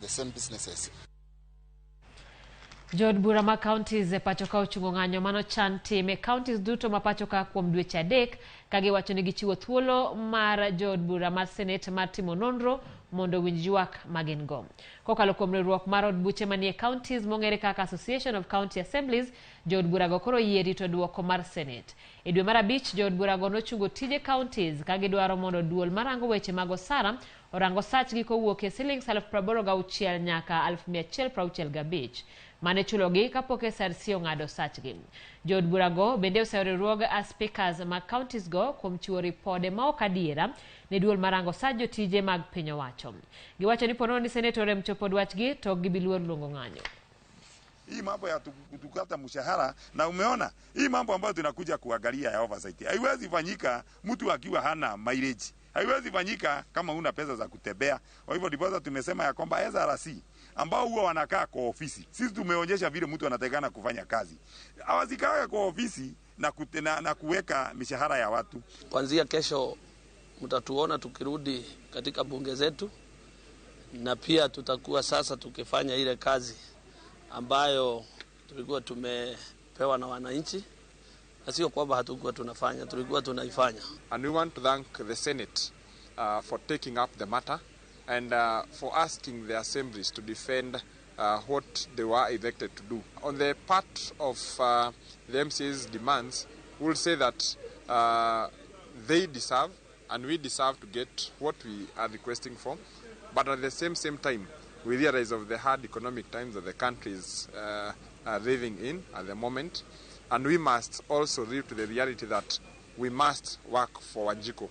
the same businesses. Jod Burama counties pachoka ochungo ng'anyo mano chan time counties duto mapachoka kuom dweche adek kage wacho ni gichiwo thuolo mar Jod Burama Senate mar timo nonro mondo winj ywak magin go. Kokalo kuom riwruok mar od buche manie counties mong'ere kaka Association of County Assemblies, Jod Burago koro yie rito duoko mar Senate. E dwe mar abich, Jod Burago nochungo tije counties kage dwaro mondo duol marango weche mag osara orango sachgi kowuok e shillings 86,000 nyaka 165,000 mane chulogi kapok SRC ong'ado sachgi. Jod Burago bende oseriwruog speakers mag counties go kuom chiwo ripode ma ok adiera ne duol marango sach jotije mag piny owacho. Giwacho ni ponono ni senator rem chopo dwachgi to gibiluor luongo ng'anyo. Hii mambo ya kutukata mshahara, na umeona hii mambo ambayo tunakuja kuangalia ya oversight haiwezi fanyika mtu akiwa hana mileage, haiwezi fanyika kama una pesa za kutembea. Kwa hivyo ndipo tumesema ya kwamba SRC ambao huwa wanakaa kwa ofisi, sisi tumeonyesha vile mtu anatakana kufanya kazi, hawazikaa kwa ofisi na kuweka mishahara ya watu. Kuanzia kesho mtatuona tukirudi katika bunge zetu, na pia tutakuwa sasa tukifanya ile kazi ambayo tulikuwa tumepewa na wananchi, na sio kwamba hatukuwa tunafanya, tulikuwa tunaifanya. And we want to thank the Senate for taking up the matter and for asking the assemblies to defend what they were elected to do. On the part of the MCAs' demands, we'll say that they deserve and we deserve to get what we are requesting for, but at the same time, we realize of the hard economic times that the country is living in at the moment, and we must also live to the reality that we must work for Wanjiko.